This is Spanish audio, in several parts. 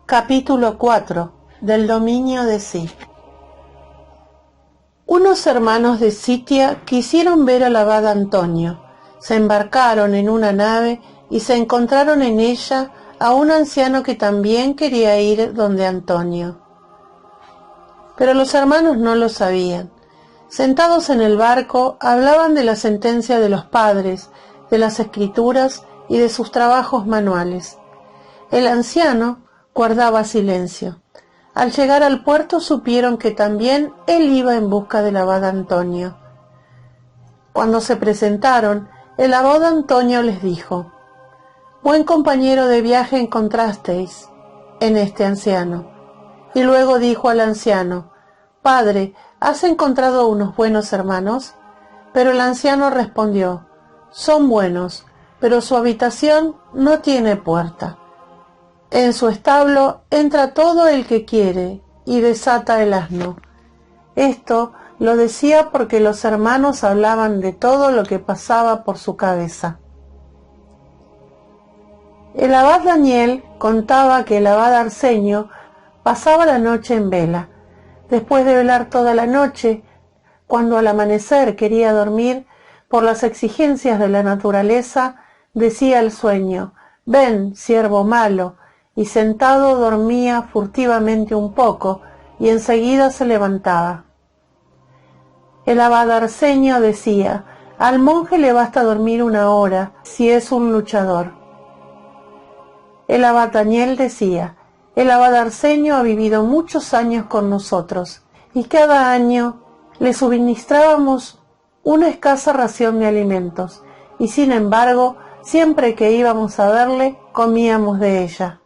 Capítulo 4 del dominio de Sí. Unos hermanos de Sitia quisieron ver al abad Antonio. Se embarcaron en una nave y se encontraron en ella a un anciano que también quería ir donde Antonio. Pero los hermanos no lo sabían. Sentados en el barco, hablaban de la sentencia de los padres, de las escrituras y de sus trabajos manuales. El anciano guardaba silencio. Al llegar al puerto supieron que también él iba en busca del abad Antonio. Cuando se presentaron, el abad Antonio les dijo: «Buen compañero de viaje encontrasteis en este anciano». Y luego dijo al anciano: «Padre, ¿has encontrado unos buenos hermanos?». Pero el anciano respondió: «Son buenos, pero su habitación no tiene puerta. En su establo entra todo el que quiere y desata el asno». Esto lo decía porque los hermanos hablaban de todo lo que pasaba por su cabeza. El abad Daniel contaba que el abad Arsenio pasaba la noche en vela. Después de velar toda la noche, cuando al amanecer quería dormir, por las exigencias de la naturaleza, decía al sueño: «Ven, siervo malo», y sentado dormía furtivamente un poco, y enseguida se levantaba. El abad Arsenio decía: «Al monje le basta dormir 1 hora, si es un luchador». El abad Daniel decía: «El abad Arsenio ha vivido muchos años con nosotros, y cada año le suministrábamos una escasa ración de alimentos, y sin embargo, siempre que íbamos a verle, comíamos de ella».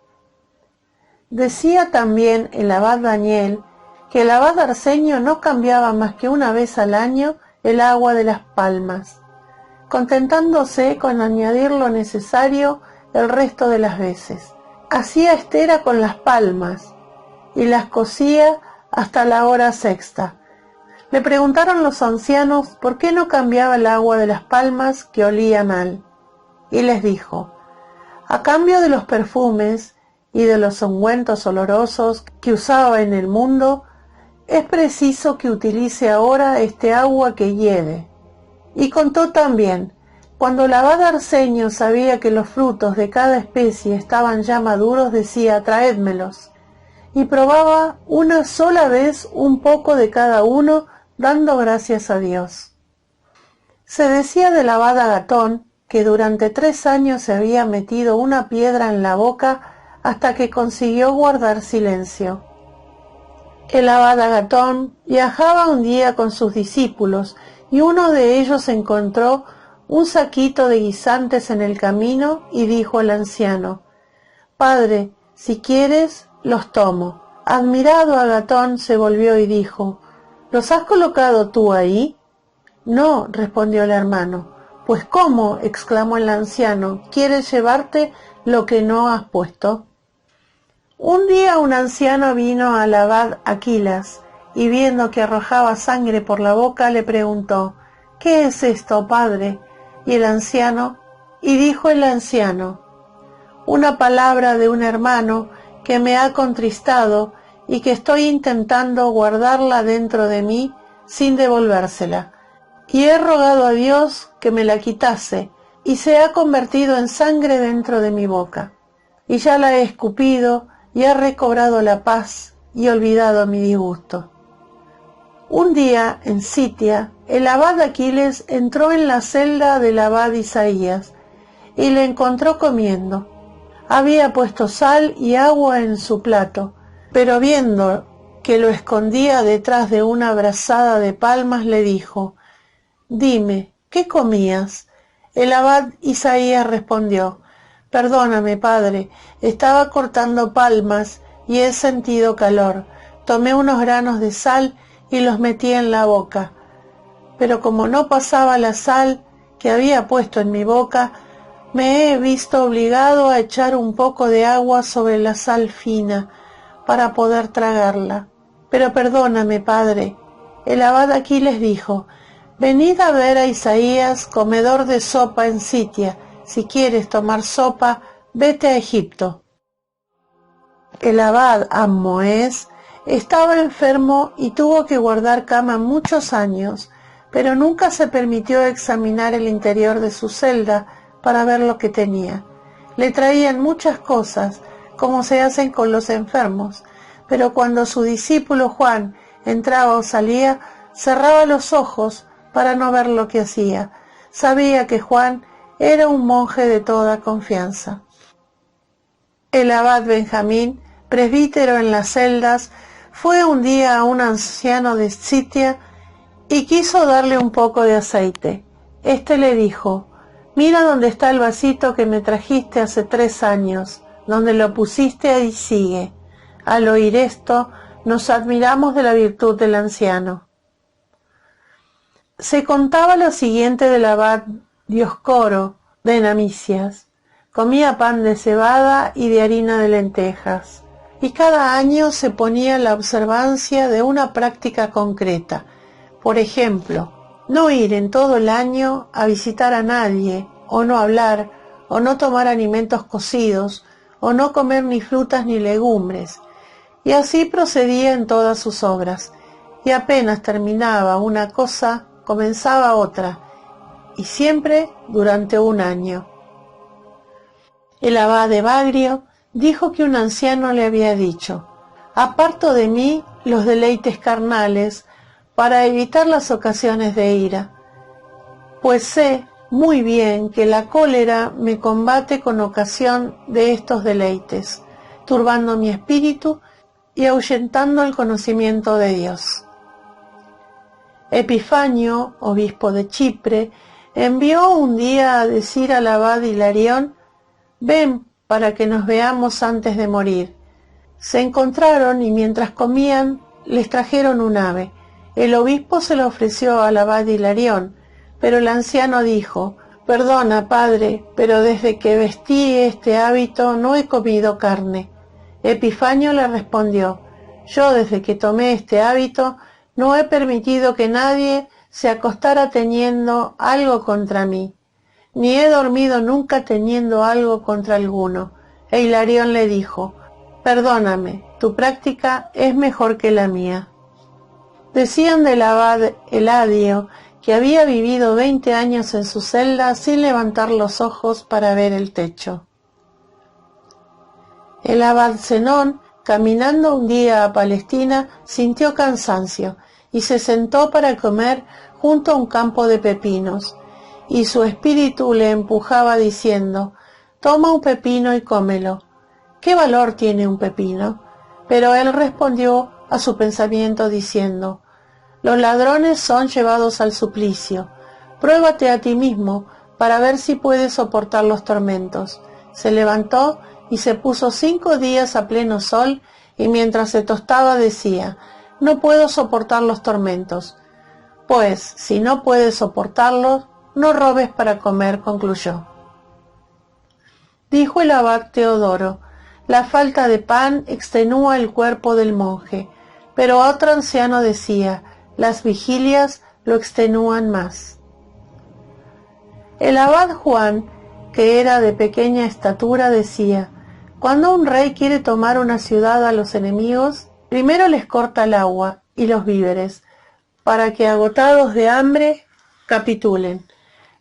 Decía también el abad Daniel que el abad Arsenio no cambiaba más que 1 vez al año el agua de las palmas, contentándose con añadir lo necesario el resto de las veces. Hacía estera con las palmas y las cocía hasta la hora sexta. Le preguntaron los ancianos por qué no cambiaba el agua de las palmas, que olía mal, y les dijo: «A cambio de los perfumes y de los ungüentos olorosos que usaba en el mundo, es preciso que utilice ahora este agua que hiede». Y contó también: cuando el abad Arsenio sabía que los frutos de cada especie estaban ya maduros, decía: «Traédmelos», y probaba 1 sola vez un poco de cada uno, dando gracias a Dios. Se decía del abad Agatón que durante 3 años se había metido una piedra en la boca hasta que consiguió guardar silencio. El abad Agatón viajaba un día con sus discípulos y uno de ellos encontró un saquito de guisantes en el camino y dijo al anciano: «Padre, si quieres, los tomo». Admirado, Agatón se volvió y dijo: «¿Los has colocado tú ahí?». «No», respondió el hermano. «Pues ¿cómo?», exclamó el anciano, «¿quieres llevarte lo que no has puesto?». Un día un anciano vino al abad Aquilas y viendo que arrojaba sangre por la boca le preguntó: «¿Qué es esto, padre?». Y dijo el anciano: «Una palabra de un hermano que me ha contristado y que estoy intentando guardarla dentro de mí sin devolvérsela. Y he rogado a Dios que me la quitase, y se ha convertido en sangre dentro de mi boca. Y ya la he escupido y he recobrado la paz y olvidado mi disgusto». Un día, en Sitia, el abad Aquiles entró en la celda del abad Isaías y le encontró comiendo. Había puesto sal y agua en su plato, pero viendo que lo escondía detrás de una brazada de palmas, le dijo: «Dime, ¿qué comías?». El abad Isaías respondió: «Perdóname, padre, estaba cortando palmas y he sentido calor. Tomé unos granos de sal y los metí en la boca, pero como no pasaba la sal que había puesto en mi boca, me he visto obligado a echar un poco de agua sobre la sal fina para poder tragarla. Pero perdóname, padre». El abad Aquiles dijo: «Venid a ver a Isaías, comedor de sopa en Sitia. Si quieres tomar sopa, vete a Egipto». El abad Ammoés estaba enfermo y tuvo que guardar cama muchos años, pero nunca se permitió examinar el interior de su celda para ver lo que tenía. Le traían muchas cosas, como se hacen con los enfermos, pero cuando su discípulo Juan entraba o salía, cerraba los ojos para no ver lo que hacía. Sabía que Juan era un monje de toda confianza. El abad Benjamín, presbítero en las celdas, fue un día a un anciano de Scitia y quiso darle un poco de aceite. Este le dijo: «Mira dónde está el vasito que me trajiste hace 3 años, donde lo pusiste ahí sigue». Al oír esto, nos admiramos de la virtud del anciano. Se contaba lo siguiente del abad Dioscoro de Namicias. Comía pan de cebada y de harina de lentejas, y cada año se ponía la observancia de una práctica concreta. Por ejemplo, no ir en todo el año a visitar a nadie, o no hablar, o no tomar alimentos cocidos, o no comer ni frutas ni legumbres. Y así procedía en todas sus obras, y apenas terminaba una cosa, comenzaba otra, y siempre durante un año. El abad Evagrio dijo que un anciano le había dicho: «Aparto de mí los deleites carnales para evitar las ocasiones de ira, pues sé muy bien que la cólera me combate con ocasión de estos deleites, turbando mi espíritu y ahuyentando el conocimiento de Dios». Epifanio, obispo de Chipre, envió un día a decir al abad Hilarión: «Ven para que nos veamos antes de morir». Se encontraron y mientras comían les trajeron un ave. El obispo se lo ofreció al abad Hilarión, pero el anciano dijo: «Perdona, padre, pero desde que vestí este hábito no he comido carne». Epifanio le respondió: «Yo desde que tomé este hábito no he permitido que nadie se acostara teniendo algo contra mí, ni he dormido nunca teniendo algo contra alguno». E Hilarión le dijo: «Perdóname, tu práctica es mejor que la mía». Decían del abad Eladio que había vivido 20 años en su celda sin levantar los ojos para ver el techo. El abad Zenón, caminando un día a Palestina, sintió cansancio y se sentó para comer junto a un campo de pepinos, y su espíritu le empujaba diciendo: «Toma un pepino y cómelo. ¿Qué valor tiene un pepino?». Pero él respondió a su pensamiento diciendo: «Los ladrones son llevados al suplicio. Pruébate a ti mismo para ver si puedes soportar los tormentos». Se levantó y se puso 5 días a pleno sol, y mientras se tostaba decía: «No puedo soportar los tormentos». «Pues, si no puedes soportarlos, no robes para comer», concluyó. Dijo el abad Teodoro: «La falta de pan extenúa el cuerpo del monje», pero otro anciano decía: «Las vigilias lo extenúan más». El abad Juan, que era de pequeña estatura, decía: «Cuando un rey quiere tomar una ciudad a los enemigos, primero les corta el agua y los víveres, para que agotados de hambre capitulen».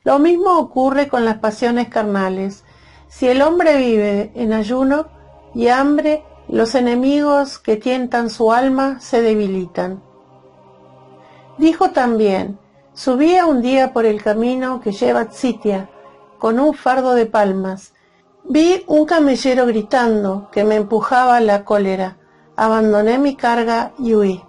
Lo mismo ocurre con las pasiones carnales. Si el hombre vive en ayuno y hambre, los enemigos que tientan su alma se debilitan. Dijo también: «Subía un día por el camino que lleva a Scitia, con un fardo de palmas. Vi un camellero gritando que me empujaba la cólera. Abandoné mi carga y huí».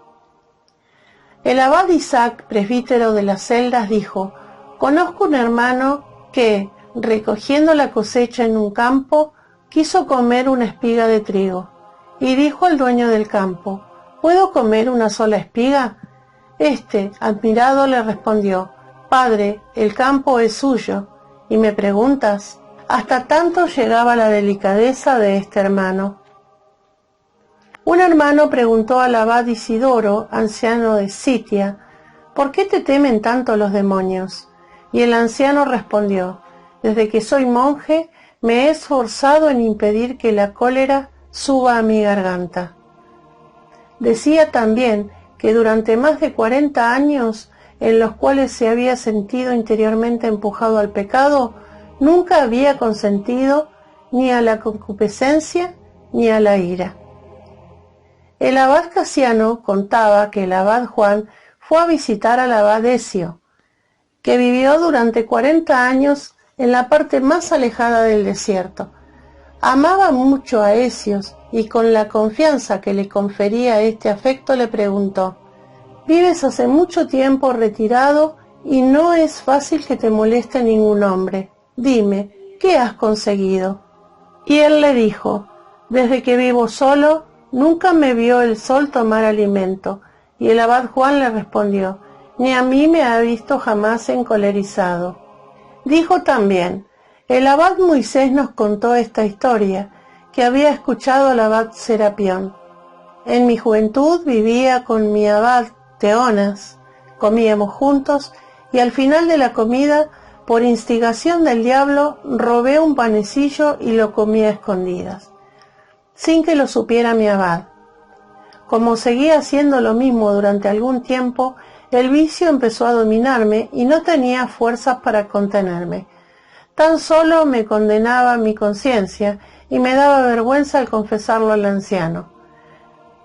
El abad Isaac, presbítero de las celdas, dijo: «Conozco un hermano que, recogiendo la cosecha en un campo, quiso comer una espiga de trigo, y dijo al dueño del campo: «¿Puedo comer una sola espiga?». Este, admirado, le respondió: «Padre, el campo es suyo, ¿y me preguntas?». Hasta tanto llegaba la delicadeza de este hermano. Un hermano preguntó al abad Isidoro, anciano de Scitia: «¿Por qué te temen tanto los demonios?». Y el anciano respondió: «Desde que soy monje me he esforzado en impedir que la cólera suba a mi garganta. Decía también que durante más de 40 años en los cuales se había sentido interiormente empujado al pecado, nunca había consentido ni a la concupiscencia ni a la ira. El abad Casiano contaba que el abad Juan fue a visitar al abad Decio, que vivió durante 40 años en la parte más alejada del desierto. Amaba mucho a Hesios y con la confianza que le confería este afecto le preguntó: «Vives hace mucho tiempo retirado y no es fácil que te moleste ningún hombre. Dime, ¿qué has conseguido?». Y él le dijo: «Desde que vivo solo, nunca me vio el sol tomar alimento». Y el abad Juan le respondió: «Ni a mí me ha visto jamás encolerizado». Dijo también: «El abad Moisés nos contó esta historia, que había escuchado al abad Serapión. En mi juventud vivía con mi abad Teonas, comíamos juntos, y al final de la comida, por instigación del diablo, robé un panecillo y lo comí a escondidas, sin que lo supiera mi abad. Como seguía haciendo lo mismo durante algún tiempo, el vicio empezó a dominarme y no tenía fuerzas para contenerme. Tan solo me condenaba mi conciencia y me daba vergüenza al confesarlo al anciano.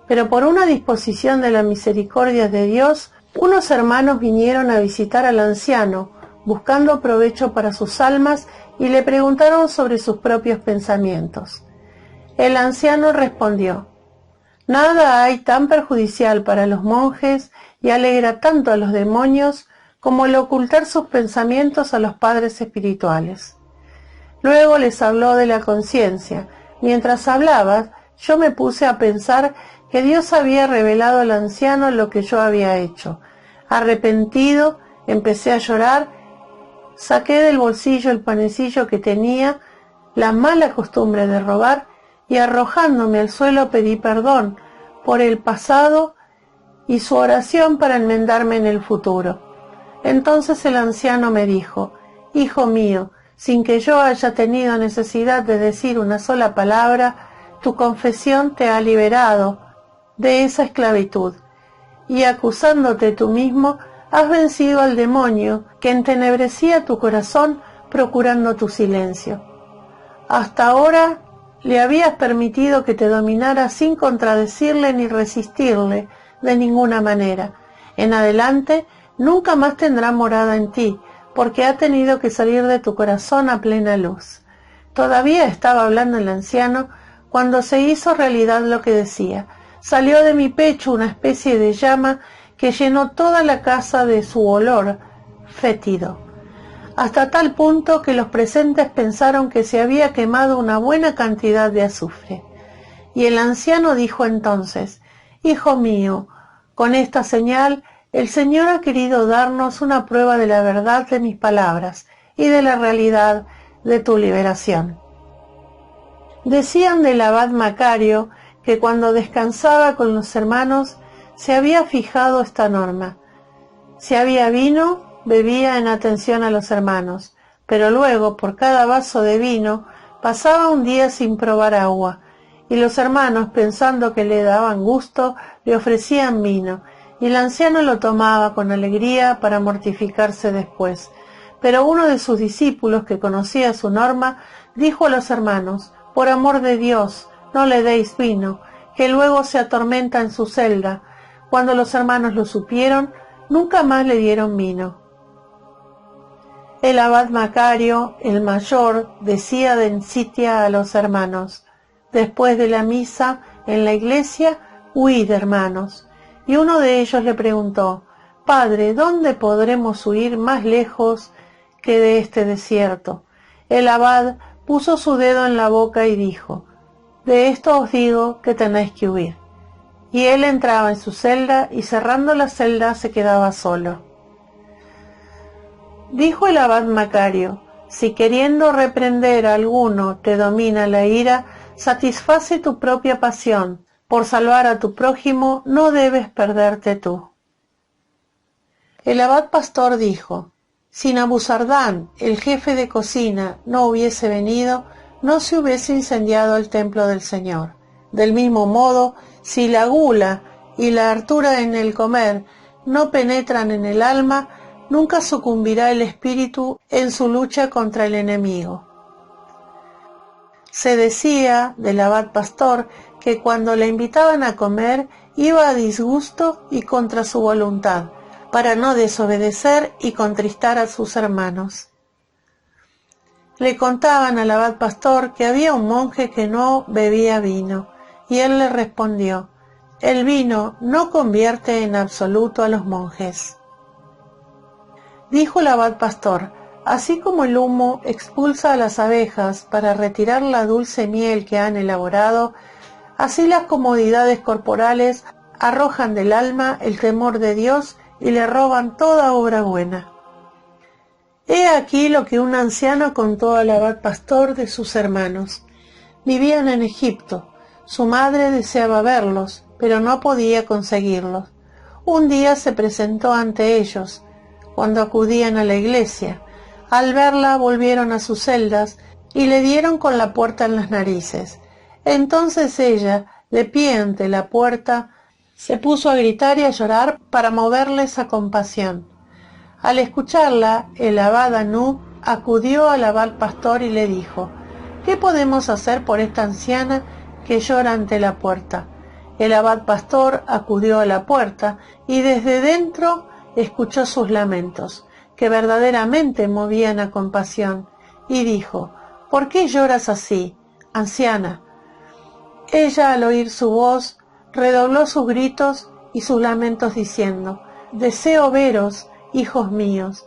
Pero por una disposición de la misericordia de Dios, unos hermanos vinieron a visitar al anciano, buscando provecho para sus almas, y le preguntaron sobre sus propios pensamientos. El anciano respondió: «Nada hay tan perjudicial para los monjes y alegra tanto a los demonios como el ocultar sus pensamientos a los padres espirituales». Luego les habló de la conciencia. Mientras hablaba, yo me puse a pensar que Dios había revelado al anciano lo que yo había hecho. Arrepentido, empecé a llorar, saqué del bolsillo el panecillo que tenía, la mala costumbre de robar, y arrojándome al suelo pedí perdón por el pasado y su oración para enmendarme en el futuro. Entonces el anciano me dijo: «Hijo mío, sin que yo haya tenido necesidad de decir una sola palabra, tu confesión te ha liberado de esa esclavitud, y acusándote tú mismo, has vencido al demonio que entenebrecía tu corazón procurando tu silencio. Hasta ahora le habías permitido que te dominara sin contradecirle ni resistirle de ninguna manera. En adelante nunca más tendrá morada en ti, porque ha tenido que salir de tu corazón a plena luz». Todavía estaba hablando el anciano cuando se hizo realidad lo que decía. Salió de mi pecho una especie de llama que llenó toda la casa de su olor fétido, hasta tal punto que los presentes pensaron que se había quemado una buena cantidad de azufre. Y el anciano dijo entonces: «Hijo mío, con esta señal el Señor ha querido darnos una prueba de la verdad de mis palabras y de la realidad de tu liberación». Decían del abad Macario que cuando descansaba con los hermanos se había fijado esta norma: si había vino, bebía en atención a los hermanos, pero luego por cada vaso de vino pasaba un día sin probar agua, y los hermanos, pensando que le daban gusto, le ofrecían vino, y el anciano lo tomaba con alegría para mortificarse después. Pero uno de sus discípulos, que conocía su norma, dijo a los hermanos: «Por amor de Dios, no le deis vino, que luego se atormenta en su celda». Cuando los hermanos lo supieron, nunca más le dieron vino. El abad Macario, el mayor, decía de Sitia a los hermanos: «Después de la misa, en la iglesia, huid, hermanos». Y uno de ellos le preguntó: «Padre, ¿dónde podremos huir más lejos que de este desierto?». El abad puso su dedo en la boca y dijo: «De esto os digo que tenéis que huir». Y él entraba en su celda y cerrando la celda se quedaba solo. Dijo el abad Macario: «Si queriendo reprender a alguno te domina la ira, satisface tu propia pasión. Por salvar a tu prójimo no debes perderte tú». El abad Pastor dijo: «Si Nabuzardán, el jefe de cocina, no hubiese venido, no se hubiese incendiado el templo del Señor. Del mismo modo, si la gula y la hartura en el comer no penetran en el alma, nunca sucumbirá el espíritu en su lucha contra el enemigo. Se decía del abad pastor que cuando le invitaban a comer iba a disgusto y contra su voluntad, para no desobedecer y contristar a sus hermanos. Le contaban al abad pastor que había un monje que no bebía vino, y él le respondió: el vino no convierte en absoluto a los monjes. Dijo el abad pastor: así como el humo expulsa a las abejas para retirar la dulce miel que han elaborado, así las comodidades corporales arrojan del alma el temor de Dios y le roban toda obra buena. He aquí lo que un anciano contó al abad pastor de sus hermanos. Vivían en Egipto. Su madre deseaba verlos, pero no podía conseguirlos. Un día se presentó ante ellos, cuando acudían a la iglesia. Al verla volvieron a sus celdas y le dieron con la puerta en las narices. Entonces ella, de pie ante la puerta, se puso a gritar y a llorar para moverles a compasión. Al escucharla, el abad Anub acudió al abad pastor y le dijo: ¿qué podemos hacer por esta anciana que llora ante la puerta? El abad pastor acudió a la puerta y desde dentro escuchó sus lamentos, que verdaderamente movían a compasión, y dijo: ¿por qué lloras así, anciana? Ella, al oír su voz, redobló sus gritos y sus lamentos diciendo: deseo veros, hijos míos.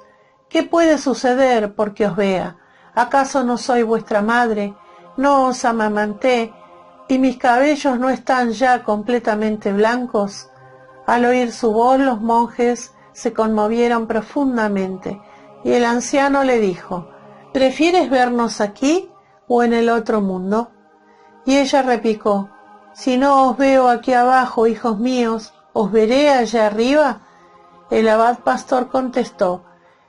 ¿Qué puede suceder porque os vea? ¿Acaso no soy vuestra madre? ¿No os amamanté? ¿Y mis cabellos no están ya completamente blancos? Al oír su voz, los monjes se conmovieron profundamente, y el anciano le dijo: ¿prefieres vernos aquí o en el otro mundo? Y ella replicó: si no os veo aquí abajo, hijos míos, ¿os veré allá arriba? El abad pastor contestó: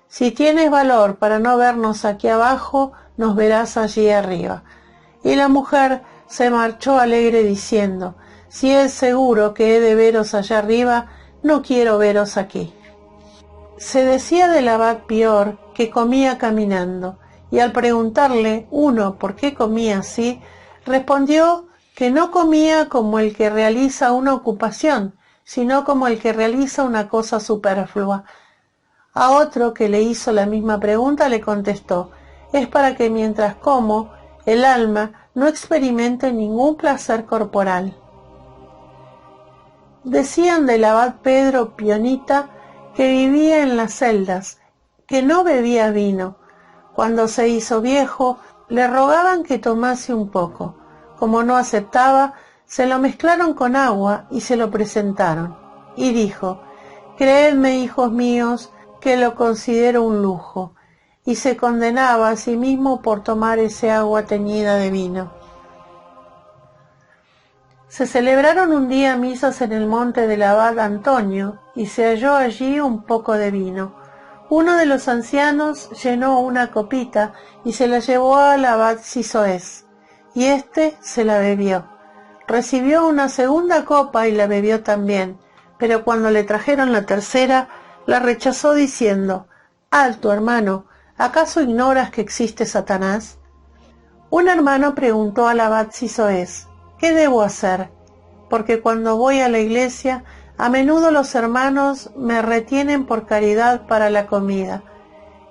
si tienes valor para no vernos aquí abajo, nos verás allí arriba. Y la mujer se marchó alegre diciendo: si es seguro que he de veros allá arriba, no quiero veros aquí. Se decía del abad Pior que comía caminando, y al preguntarle uno por qué comía así, respondió que no comía como el que realiza una ocupación, sino como el que realiza una cosa superflua. A otro que le hizo la misma pregunta le contestó: es para que mientras como, el alma no experimente ningún placer corporal. Decían del abad Pedro Pionita que vivía en las celdas, que no bebía vino. Cuando se hizo viejo, le rogaban que tomase un poco. Como no aceptaba, se lo mezclaron con agua y se lo presentaron. Y dijo: creedme, hijos míos, que lo considero un lujo. Y se condenaba a sí mismo por tomar ese agua teñida de vino. Se celebraron un día misas en el monte del abad Antonio, y se halló allí un poco de vino. Uno de los ancianos llenó una copita y se la llevó al abad Sisoes, y éste se la bebió. Recibió una segunda copa y la bebió también, pero cuando le trajeron la tercera, la rechazó diciendo: alto, hermano, ¿acaso ignoras que existe Satanás? Un hermano preguntó al abad Sisoes: ¿qué debo hacer? Porque cuando voy a la iglesia, a menudo los hermanos me retienen por caridad para la comida.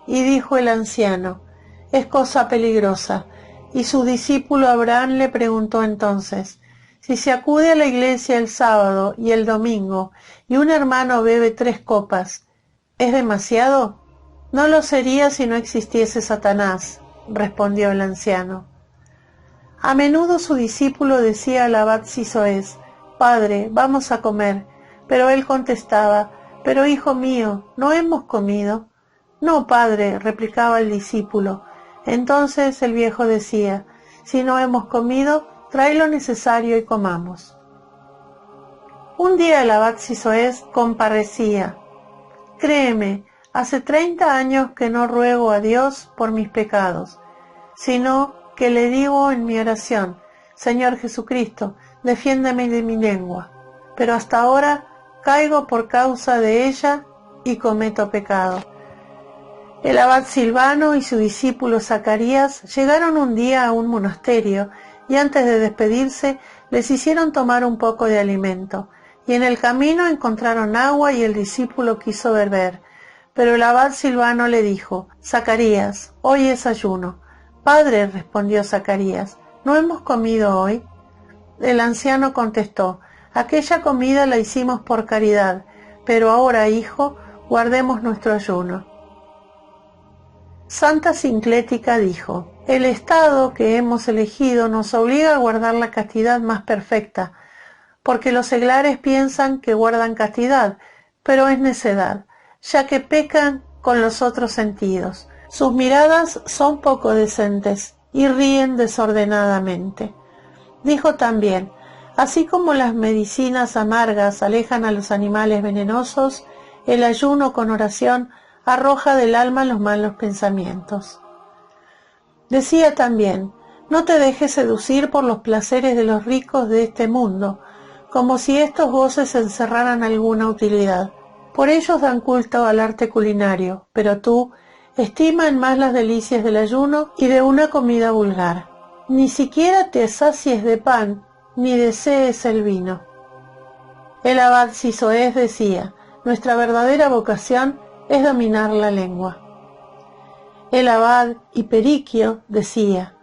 Y dijo el anciano: es cosa peligrosa. Y su discípulo Abraham le preguntó entonces: si se acude a la iglesia el sábado y el domingo, y un hermano bebe 3 copas, ¿es demasiado? No lo sería si no existiese Satanás, respondió el anciano. A menudo su discípulo decía al abad Sisoes: Padre, vamos a comer. Pero él contestaba: pero hijo mío, ¿no hemos comido? No, padre, replicaba el discípulo. Entonces el viejo decía: si no hemos comido, trae lo necesario y comamos. Un día el abad Sisoes comparecía. Créeme, hace 30 años que no ruego a Dios por mis pecados, sino que le digo en mi oración: Señor Jesucristo, defiéndeme de mi lengua, pero hasta ahora caigo por causa de ella y cometo pecado. El abad Silvano y su discípulo Zacarías llegaron un día a un monasterio y antes de despedirse les hicieron tomar un poco de alimento, y en el camino encontraron agua y el discípulo quiso beber. Pero el abad Silvano le dijo: Zacarías, hoy es ayuno. Padre, respondió Zacarías, ¿no hemos comido hoy? El anciano contestó: aquella comida la hicimos por caridad, pero ahora, hijo, guardemos nuestro ayuno. Santa Sinclética dijo: el estado que hemos elegido nos obliga a guardar la castidad más perfecta, porque los seglares piensan que guardan castidad, pero es necedad, ya que pecan con los otros sentidos. Sus miradas son poco decentes y ríen desordenadamente. Dijo también: así como las medicinas amargas alejan a los animales venenosos, el ayuno con oración arroja del alma los malos pensamientos. Decía también: no te dejes seducir por los placeres de los ricos de este mundo, como si estos goces encerraran alguna utilidad. Por ellos dan culto al arte culinario, pero tú estima en más las delicias del ayuno y de una comida vulgar. Ni siquiera te sacies de pan, ni desees el vino. El abad Sisoés decía: nuestra verdadera vocación es dominar la lengua. El abad Hiperiquio decía: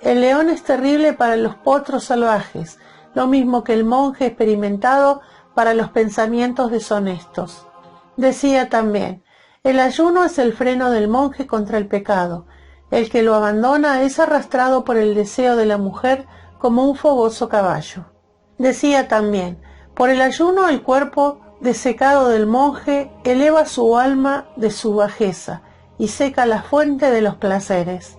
el león es terrible para los potros salvajes, lo mismo que el monje experimentado para los pensamientos deshonestos. Decía también: el ayuno es el freno del monje contra el pecado. El que lo abandona es arrastrado por el deseo de la mujer como un fogoso caballo. Decía también: por el ayuno el cuerpo desecado del monje eleva su alma de su bajeza y seca la fuente de los placeres.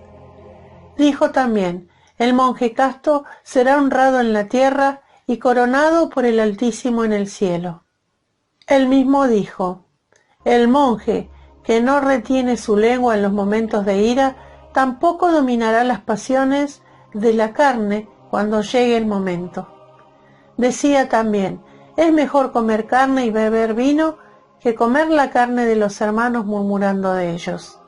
Dijo también: el monje casto será honrado en la tierra y coronado por el Altísimo en el cielo. Él mismo dijo: el monje que no retiene su lengua en los momentos de ira, tampoco dominará las pasiones de la carne cuando llegue el momento. Decía también: es mejor comer carne y beber vino que comer la carne de los hermanos murmurando de ellos.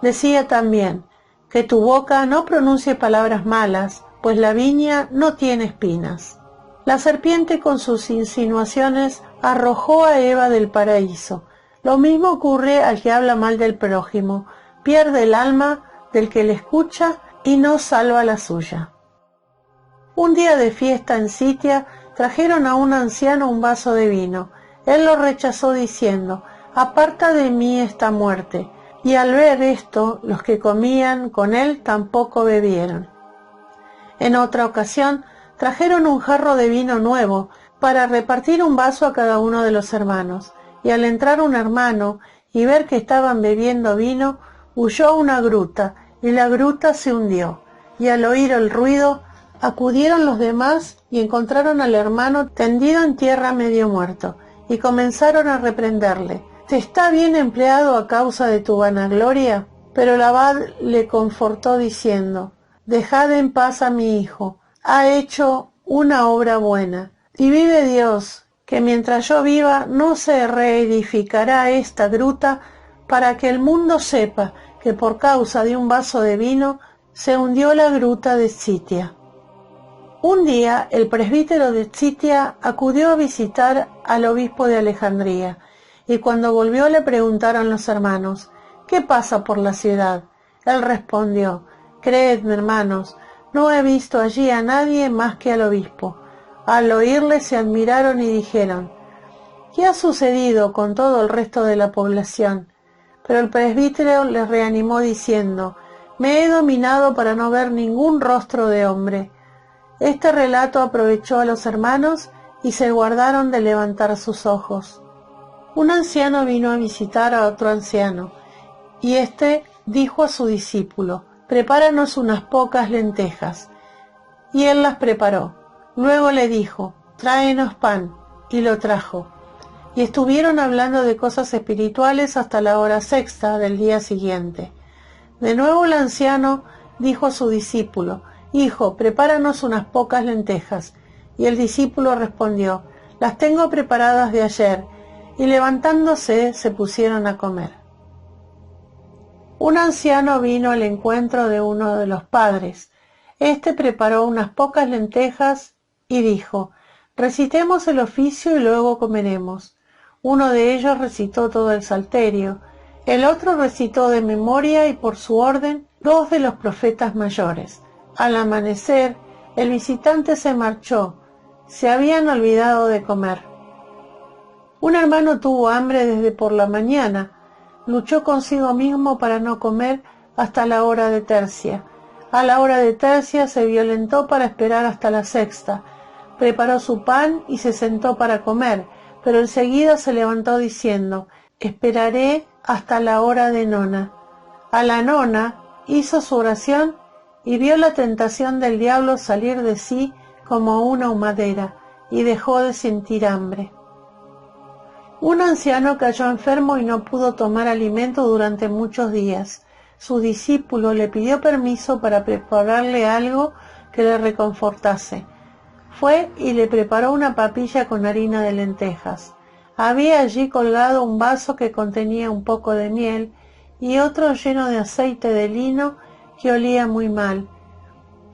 Decía también: que tu boca no pronuncie palabras malas, pues la viña no tiene espinas. La serpiente con sus insinuaciones arrojó a Eva del paraíso. Lo mismo ocurre al que habla mal del prójimo, pierde el alma del que le escucha y no salva la suya. Un día de fiesta en Sitia trajeron a un anciano un vaso de vino. Él lo rechazó diciendo: aparta de mí esta muerte. Y al ver esto, los que comían con él tampoco bebieron. En otra ocasión trajeron un jarro de vino nuevo para repartir un vaso a cada uno de los hermanos, y al entrar un hermano y ver que estaban bebiendo vino, huyó a una gruta, y la gruta se hundió, y al oír el ruido acudieron los demás y encontraron al hermano tendido en tierra medio muerto, y comenzaron a reprenderle: ¿te está bien empleado a causa de tu vanagloria? Pero el abad le confortó diciendo: dejad en paz a mi hijo, ha hecho una obra buena, y vive Dios, que mientras yo viva no se reedificará esta gruta, para que el mundo sepa que por causa de un vaso de vino se hundió la gruta de Sitia. Un día el presbítero de Sitia acudió a visitar al obispo de Alejandría, y cuando volvió le preguntaron los hermanos: ¿qué pasa por la ciudad? Él respondió: creedme, hermanos, no he visto allí a nadie más que al obispo. Al oírle se admiraron y dijeron: ¿qué ha sucedido con todo el resto de la población? Pero el presbítero les reanimó diciendo: me he dominado para no ver ningún rostro de hombre. Este relato aprovechó a los hermanos y se guardaron de levantar sus ojos. Un anciano vino a visitar a otro anciano, y éste dijo a su discípulo: prepáranos unas pocas lentejas. Y él las preparó. Luego le dijo: tráenos pan, y lo trajo. Y estuvieron hablando de cosas espirituales hasta la hora sexta del día siguiente. De nuevo el anciano dijo a su discípulo: hijo, prepáranos unas pocas lentejas. Y el discípulo respondió: las tengo preparadas de ayer. Y levantándose se pusieron a comer. Un anciano vino al encuentro de uno de los padres. Este preparó unas pocas lentejas y dijo: recitemos el oficio y luego comeremos. Uno de ellos recitó todo el salterio, el otro recitó de memoria y por su orden 2 de los profetas mayores. Al amanecer, el visitante se marchó. Se habían olvidado de comer. Un hermano tuvo hambre desde por la mañana. Luchó consigo mismo para no comer hasta la hora de tercia. A la hora de tercia se violentó para esperar hasta la sexta. Preparó su pan y se sentó para comer, pero enseguida se levantó diciendo: esperaré hasta la hora de nona. A la nona hizo su oración y vio la tentación del diablo salir de sí como una humadera, y dejó de sentir hambre. Un anciano cayó enfermo y no pudo tomar alimento durante muchos días. Su discípulo le pidió permiso para prepararle algo que le reconfortase. Fue y le preparó una papilla con harina de lentejas. Había allí colgado un vaso que contenía un poco de miel y otro lleno de aceite de lino que olía muy mal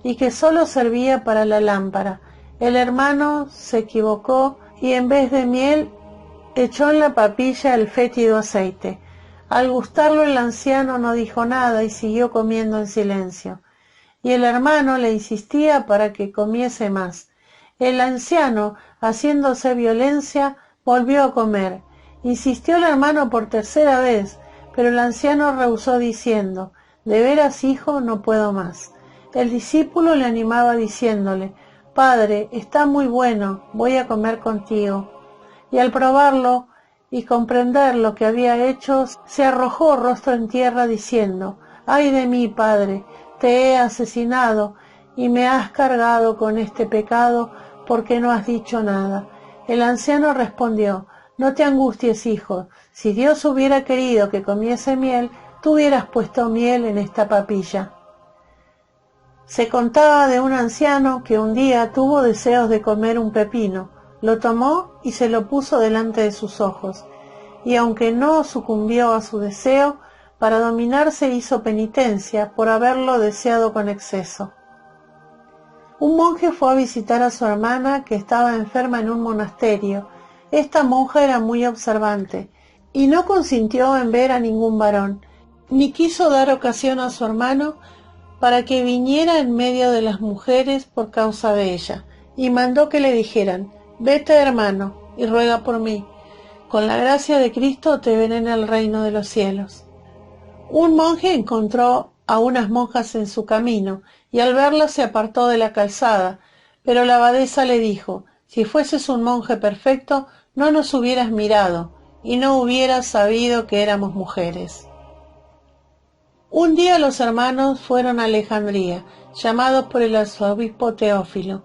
y que solo servía para la lámpara. El hermano se equivocó y en vez de miel echó en la papilla el fétido aceite. Al gustarlo el anciano no dijo nada y siguió comiendo en silencio. Y el hermano le insistía para que comiese más. El anciano, haciéndose violencia, volvió a comer. Insistió el hermano por tercera vez, pero el anciano rehusó diciendo: «De veras, hijo, no puedo más». El discípulo le animaba diciéndole: «Padre, está muy bueno, voy a comer contigo». Y al probarlo y comprender lo que había hecho, se arrojó rostro en tierra diciendo: «¡Ay de mí, Padre! Te he asesinado y me has cargado con este pecado porque no has dicho nada». El anciano respondió: «No te angusties, hijo. Si Dios hubiera querido que comiese miel, tú hubieras puesto miel en esta papilla». Se contaba de un anciano que un día tuvo deseos de comer un pepino. Lo tomó y se lo puso delante de sus ojos, y aunque no sucumbió a su deseo, para dominarse hizo penitencia por haberlo deseado con exceso. Un monje fue a visitar a su hermana que estaba enferma en un monasterio. Esta monja era muy observante y no consintió en ver a ningún varón, ni quiso dar ocasión a su hermano para que viniera en medio de las mujeres por causa de ella, y mandó que le dijeran: «Vete, hermano, y ruega por mí. Con la gracia de Cristo te veré en el reino de los cielos». Un monje encontró a unas monjas en su camino, y al verlas se apartó de la calzada, pero la abadesa le dijo: «Si fueses un monje perfecto, no nos hubieras mirado, y no hubieras sabido que éramos mujeres». Un día los hermanos fueron a Alejandría, llamados por el arzobispo Teófilo,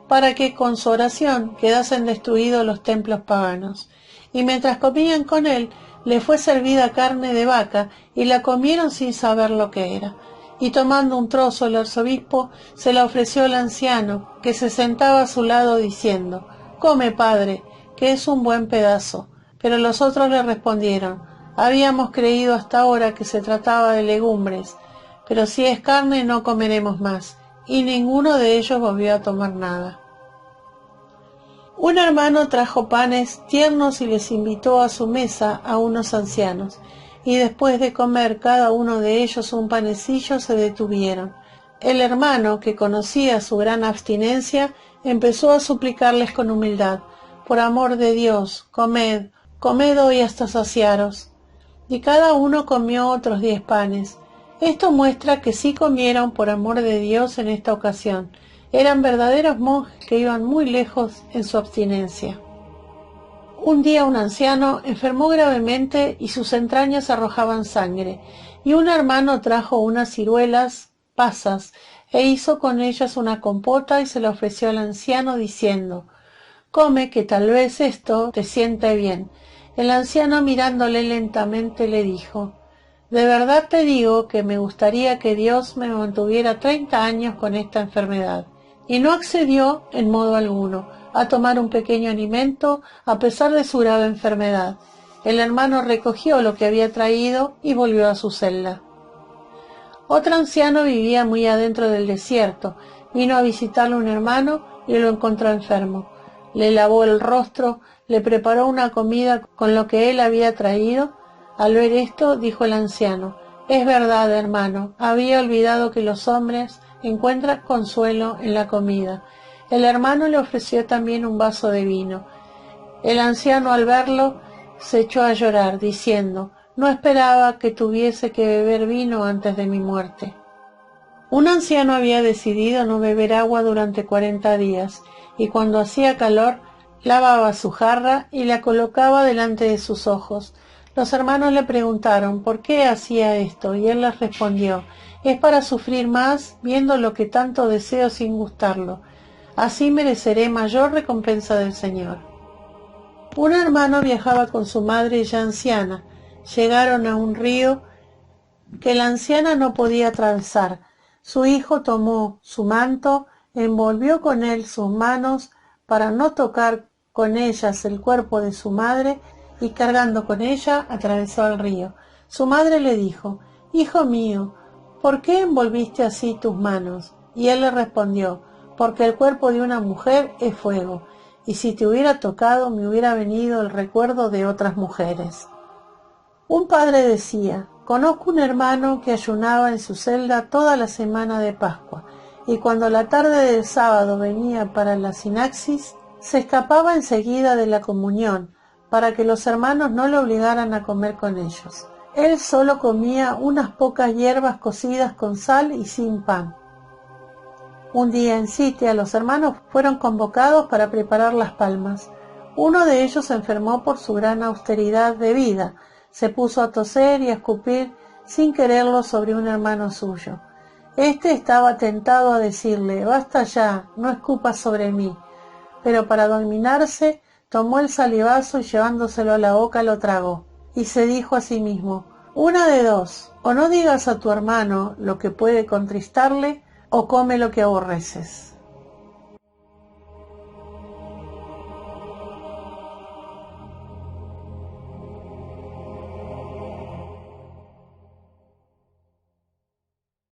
para que con su oración quedasen destruidos los templos paganos. Y mientras comían con él, le fue servida carne de vaca, y la comieron sin saber lo que era. Y tomando un trozo el arzobispo, se la ofreció al anciano, que se sentaba a su lado diciendo: «Come, padre, que es un buen pedazo». Pero los otros le respondieron: «Habíamos creído hasta ahora que se trataba de legumbres, pero si es carne no comeremos más». Y ninguno de ellos volvió a tomar nada. Un hermano trajo panes tiernos y les invitó a su mesa a unos ancianos, y después de comer cada uno de ellos un panecillo se detuvieron. El hermano, que conocía su gran abstinencia, empezó a suplicarles con humildad: «Por amor de Dios, comed, comed hoy hasta saciaros». Y cada uno comió otros 10 panes. Esto muestra que sí comieron por amor de Dios en esta ocasión. Eran verdaderos monjes que iban muy lejos en su abstinencia. Un día un anciano enfermó gravemente y sus entrañas arrojaban sangre, y un hermano trajo unas ciruelas pasas e hizo con ellas una compota y se la ofreció al anciano diciendo: «Come, que tal vez esto te siente bien». El anciano, mirándole lentamente, le dijo: «De verdad te digo que me gustaría que Dios me mantuviera 30 años con esta enfermedad». y no accedió en modo alguno a tomar un pequeño alimento a pesar de su grave enfermedad. El hermano recogió lo que había traído y volvió a su celda. Otro anciano vivía muy adentro del desierto. Vino a visitarle un hermano y lo encontró enfermo. Le lavó el rostro, le preparó una comida con lo que él había traído. Al ver esto, dijo el anciano: «Es verdad, hermano, había olvidado que los hombres encuentran consuelo en la comida». El hermano le ofreció también un vaso de vino. El anciano, al verlo, se echó a llorar, diciendo: «No esperaba que tuviese que beber vino antes de mi muerte». Un anciano había decidido no beber agua durante 40 días, y cuando hacía calor, lavaba su jarra y la colocaba delante de sus ojos. Los hermanos le preguntaron por qué hacía esto, y él les respondió: «Es para sufrir más viendo lo que tanto deseo sin gustarlo. Así mereceré mayor recompensa del Señor». Un hermano viajaba con su madre ya anciana. Llegaron a un río que la anciana no podía atravesar. Su hijo tomó su manto, envolvió con él sus manos para no tocar con ellas el cuerpo de su madre, y cargando con ella atravesó el río. Su madre le dijo: «Hijo mío, ¿por qué envolviste así tus manos?». Y él le respondió: «Porque el cuerpo de una mujer es fuego, y si te hubiera tocado me hubiera venido el recuerdo de otras mujeres». Un padre decía: «Conozco un hermano que ayunaba en su celda toda la semana de Pascua, y cuando la tarde del sábado venía para la sinaxis, se escapaba enseguida de la comunión, para que los hermanos no lo obligaran a comer con ellos. Él solo comía unas pocas hierbas cocidas con sal y sin pan». Un día en Sitia los hermanos fueron convocados para preparar las palmas. Uno de ellos se enfermó por su gran austeridad de vida. Se puso a toser y a escupir sin quererlo sobre un hermano suyo. Este estaba tentado a decirle: «Basta ya, no escupas sobre mí». Pero para dominarse, tomó el salivazo y llevándoselo a la boca lo tragó. Y se dijo a sí mismo: «Una de dos, o no digas a tu hermano lo que puede contristarle, o come lo que aborreces».